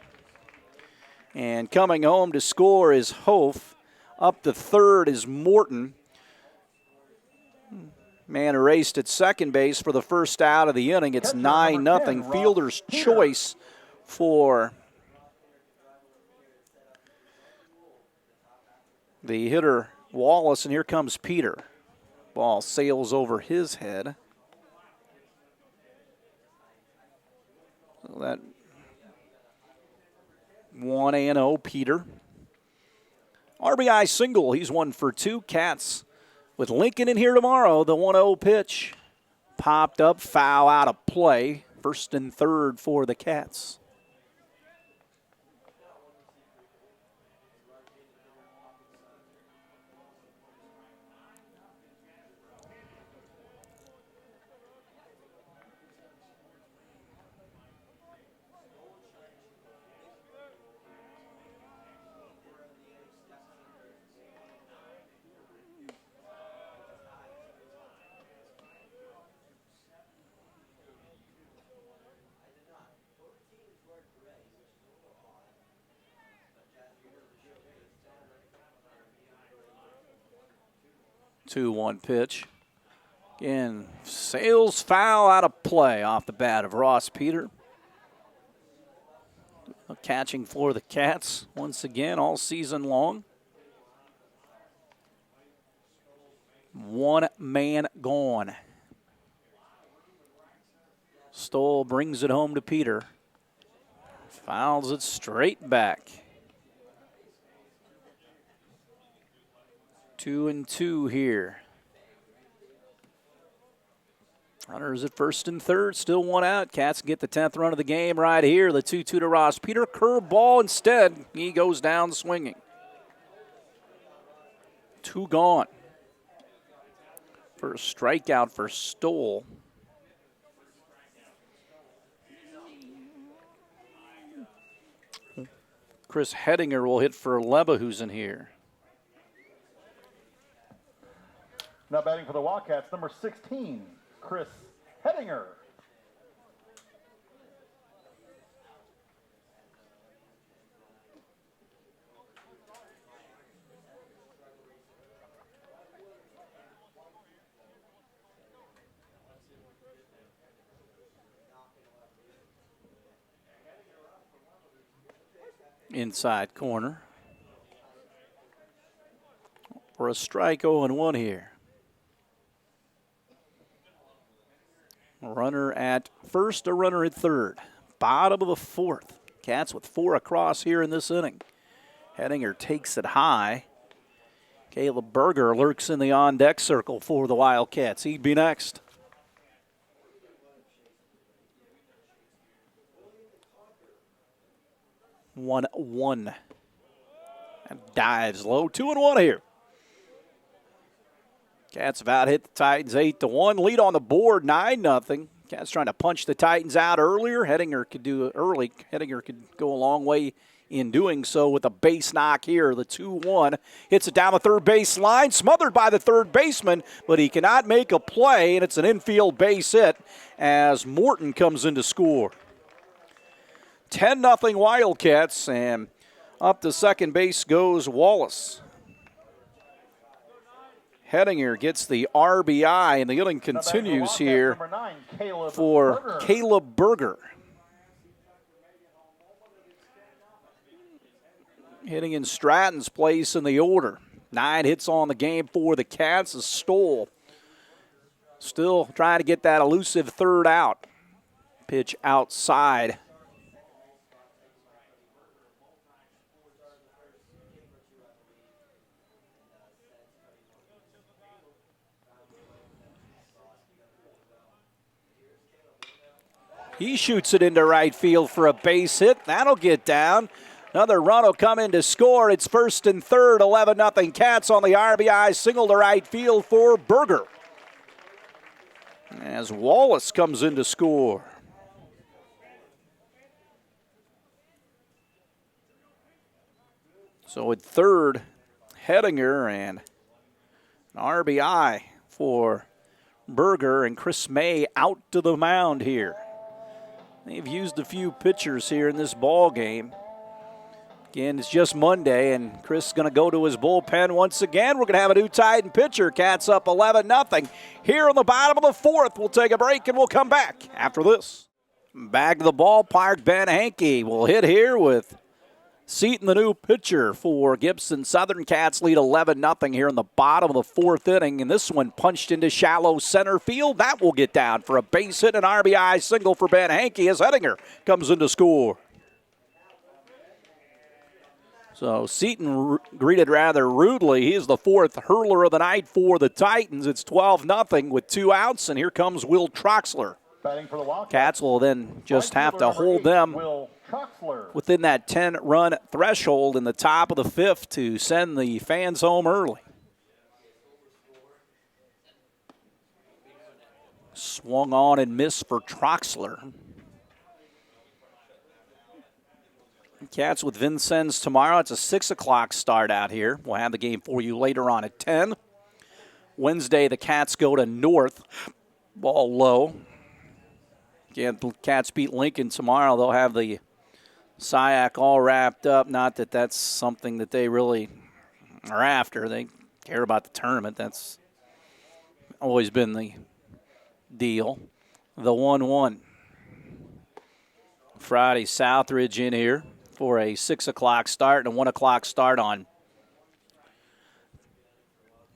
And coming home to score is Hof. Up to third is Morton. Man erased at second base for the first out of the inning. It's 9-0. Fielder's choice for the hitter Wallace, and here comes Peter. Ball sails over his head. So that 1-0 Peter. RBI single. He's 1 for 2. Cats with Lincoln in here tomorrow. The 1-0 pitch popped up, foul out of play. First and third for the Cats. Two-one pitch. Again, sails foul out of play off the bat of Ross Peter. Catching for the Cats once again all season long. One man gone. Stoll brings it home to Peter. Fouls it straight back. 2-2 here. Runners at first and third, still one out. Cats get the 10th run of the game right here. The 2-2 to Ross Peter. Curveball instead. He goes down swinging. 2 gone. First strikeout for Stoll. Chris Hedinger will hit for Leba, who's in here. Now batting for the Wildcats, number 16, Chris Hedinger. Inside corner. For a strike, 0-1 here. A runner at first, a runner at third. Bottom of the fourth. Cats with 4 across here in this inning. Hedinger takes it high. Caleb Berger lurks in the on-deck circle for the Wildcats. He'd be next. One. And dives low. 2-1 here. Cats have out hit the Titans 8-1. Lead on the board 9-0. Cats trying to punch the Titans out earlier. Hettinger could do it early. Hettinger could go a long way in doing so with a base knock here. The 2-1 hits it down the third base line, smothered by the third baseman, but he cannot make a play, and it's an infield base hit as Morton comes in to score. 10-0 Wildcats, and up to second base goes Wallace. Hettinger gets the RBI, and the inning continues here for Caleb Berger. Hitting in Stratton's place in the order. 9 hits on the game for the Cats. A stole. Still trying to get that elusive third out. Pitch outside. He shoots it into right field for a base hit. That'll get down. Another run will come in to score. It's first and third, 11-0 Cats on the RBI single to right field for Berger. As Wallace comes in to score. So at third, Hettinger, and an RBI for Berger, and Chris May out to the mound here. They've used a few pitchers here in this ball game. Again, it's just Monday, and Chris is going to go to his bullpen once again. We're going to have a new Titan pitcher. Cats up 11-0. Here in the bottom of the fourth, we'll take a break, and we'll come back after this. Back to the ballpark, Ben Hankey will hit here with Seaton, the new pitcher for Gibson. Southern Cats lead 11-0 here in the bottom of the fourth inning, and this one punched into shallow center field. That will get down for a base hit, an RBI single for Ben Hankey as Hettinger comes in to score. So Seaton greeted rather rudely. He is the fourth hurler of the night for the Titans. It's 12-0 with 2 outs, and here comes Will Troxler. Cats will then just have to hold them within that 10-run threshold in the top of the fifth to send the fans home early. Swung on and missed for Troxler. Cats with Vincennes tomorrow. It's a 6 o'clock start out here. We'll have the game for you later on at 10. Wednesday, the Cats go to North. Ball low. Again, the Cats beat Lincoln tomorrow. They'll have the SIAC all wrapped up. Not that that's something that they really are after. They care about the tournament. That's always been the deal. The 1-1. Friday, Southridge in here for a 6 o'clock start and a 1 o'clock start on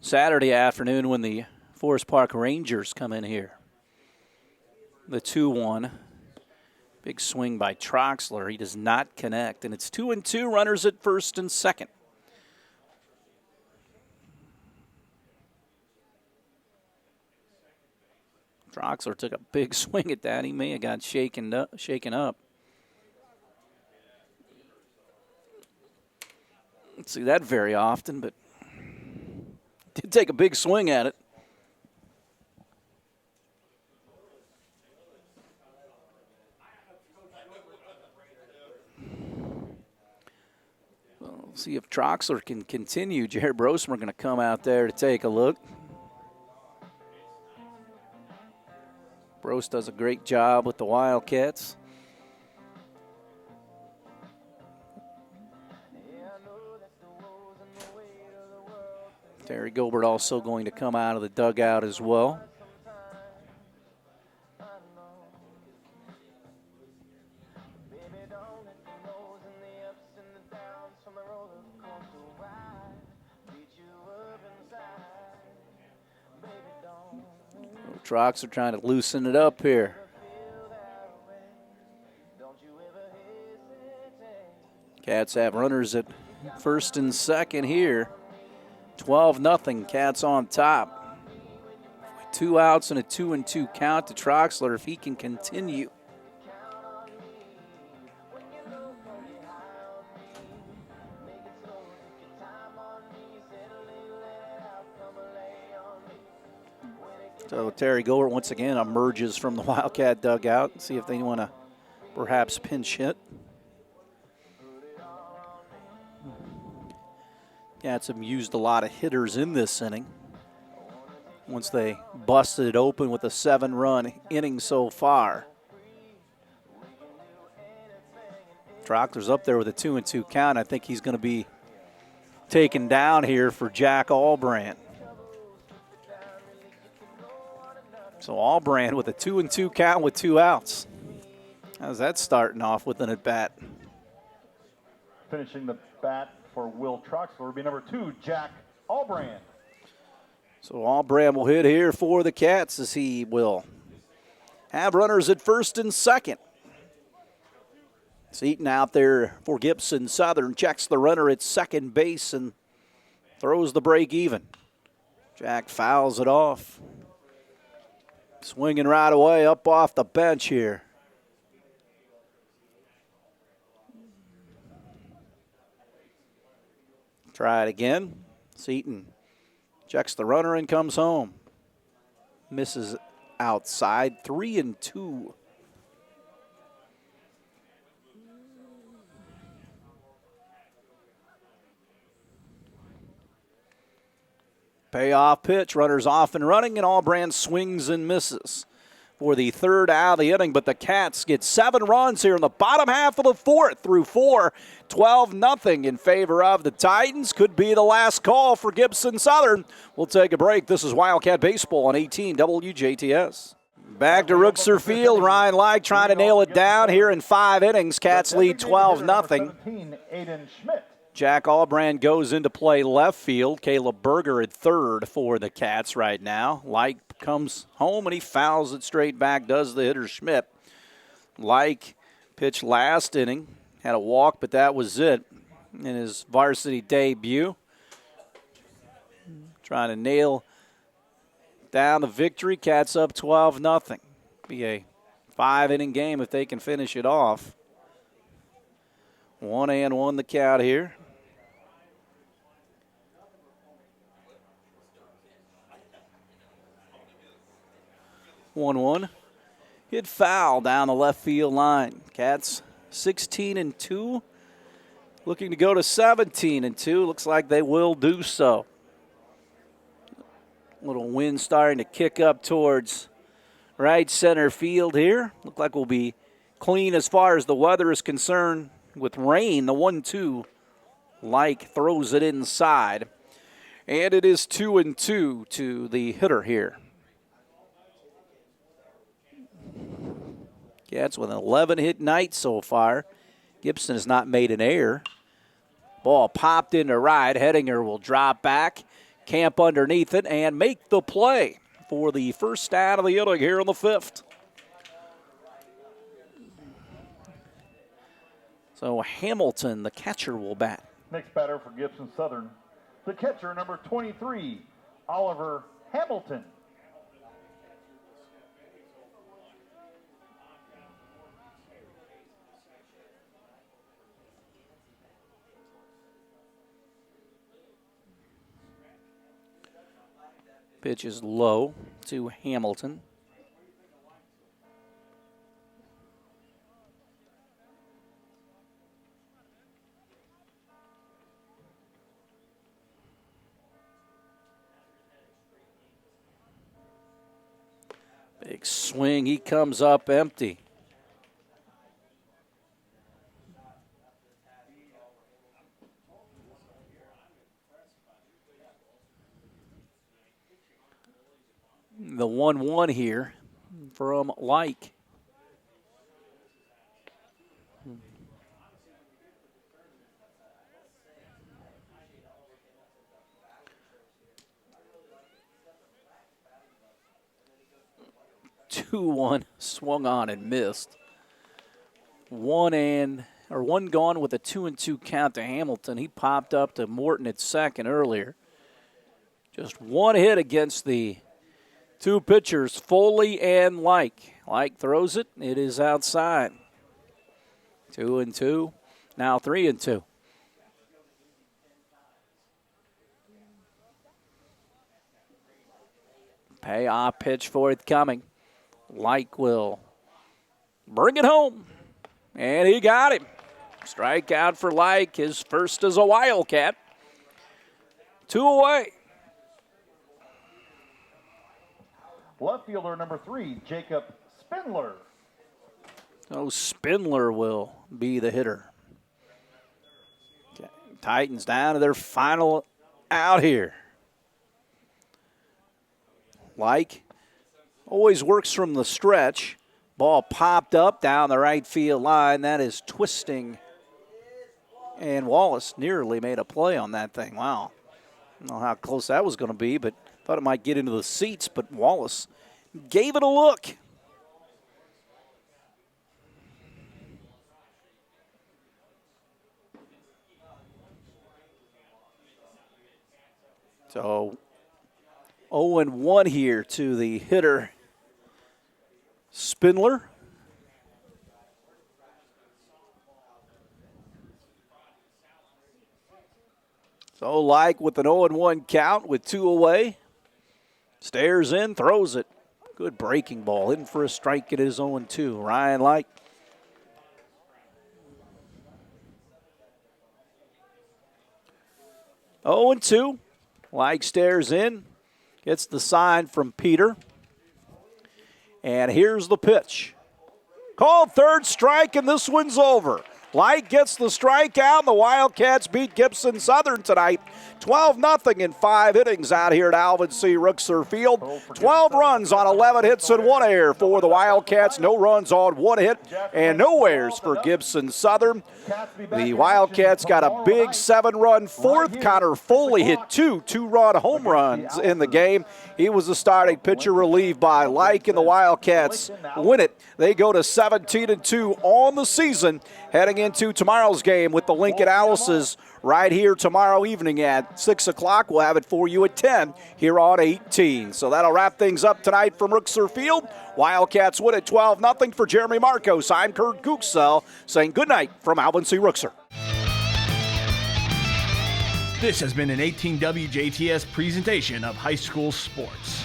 Saturday afternoon when the Forest Park Rangers come in here. The 2-1. Big swing by Troxler. He does not connect, and it's 2-2, runners at first and second. Troxler took a big swing at that. He may have got shaken up. Don't see that very often, but did take a big swing at it. We'll see if Troxler can continue. Jared Brosmer going to come out there to take a look. Brose does a great job with the Wildcats. Terry Gilbert also going to come out of the dugout as well. Trucks are trying to loosen it up here. Cats have runners at first and second here. 12-0, Cats on top. 2 outs and a 2-2 count to Troxler if he can continue. So Terry Gowert once again emerges from the Wildcat dugout. See if they want to perhaps pinch hit. Cats have used a lot of hitters in this inning. Once they busted it open with a 7-run inning so far. Troxler's up there with a 2-2 count. I think he's going to be taken down here for Jack Allbrand. So Allbrand with a 2-2 count with 2 outs. How's that starting off with an at-bat? Finishing the bat for Will Troxler will be number 2, Jack Allbrand. So Allbrand will hit here for the Cats as he will have runners at first and second. Seaton out there for Gibson Southern, checks the runner at second base and throws the break even. Jack fouls it off. Swinging right away up off the bench here. Try it again. Seaton checks the runner and comes home. Misses outside, 3-2. Payoff pitch, runners off and running, and Allbrand swings and misses for the third out of the inning. But the Cats get 7 runs here in the bottom half of the fourth through 4. 12-0 in favor of the Titans. Could be the last call for Gibson Southern. We'll take a break. This is Wildcat Baseball on 18 WJTS. Back to Rookser Field. Ryan Like trying to nail it down here in 5 innings. Cats lead 12-0. Aiden Schmidt. Jack Allbrand goes into play left field. Caleb Berger at third for the Cats right now. Like comes home and he fouls it straight back, does the hitter Schmidt. Like pitched last inning, had a walk, but that was it in his varsity debut. Trying to nail down the victory. Cats up 12-0. Be a 5-inning game if they can finish it off. 1-1 the count here. 1-1. Hit foul down the left field line. Cats 16-2. Looking to go to 17-2. Looks like they will do so. Little wind starting to kick up towards right center field here. Look like we'll be clean as far as the weather is concerned with rain. The 1-2. Like throws it inside. And it is 2-2 to the hitter here. Cats with an 11-hit night so far. Gibson has not made an error. Ball popped into right. Hedinger will drop back, camp underneath it, and make the play for the first out of the inning here in the 5th. So Hamilton, the catcher, will bat. Next batter for Gibson Southern, the catcher, number 23, Oliver Hamilton. Pitch is low to Hamilton. Big swing. He comes up empty. The 1-1 here from Like. Two-one swung on and missed. One gone with a 2-2 count to Hamilton. He popped up to Morton at second earlier. Just one hit against the two pitchers, Foley and Like. Like throws it. It is outside. 2-2. Now 3-2. Payoff pitch forthcoming. Like will bring it home. And he got him. Strikeout for Like. His first as a Wildcat. 2 away. Left fielder number 3, Jacob Spindler. Oh, Spindler will be the hitter. Okay. Titans down to their final out here. Like always works from the stretch. Ball popped up down the right field line. That is twisting. And Wallace nearly made a play on that thing. Wow. I don't know how close that was going to be, but thought it might get into the seats, but Wallace gave it a look. So 0-1 here to the hitter, Spindler. So Like with an 0-1 count with 2 away. Stares in, throws it. Good breaking ball. In for a strike. It is 0-2. Ryan Like. Oh and 2. Like stares in. Gets the sign from Peter. And here's the pitch. Called third strike, and this one's over. Like gets the strikeout, and the Wildcats beat Gibson Southern tonight. 12-0 in 5 innings out here at Alvin C. Ruxer Field. 12 runs on 11 hits and 1 error for the Wildcats. No runs on 1 hit and no errors for Gibson Southern. The Wildcats got a big 7-run fourth. Connor Foley hit 2 2-run home runs in the game. He was the starting pitcher, relieved by Like, and the Wildcats win it. They go to 17-2 on the season, heading into tomorrow's game with the Lincoln Alice's right here tomorrow evening at 6 o'clock. We'll have it for you at 10 here on 18. So that'll wrap things up tonight from Ruxer Field. Wildcats win at 12-0 for Jeremy Markos. I'm Kurt Gutgsell saying good night from Alvin C. Ruxer. This has been an 18 WJTS presentation of high school sports.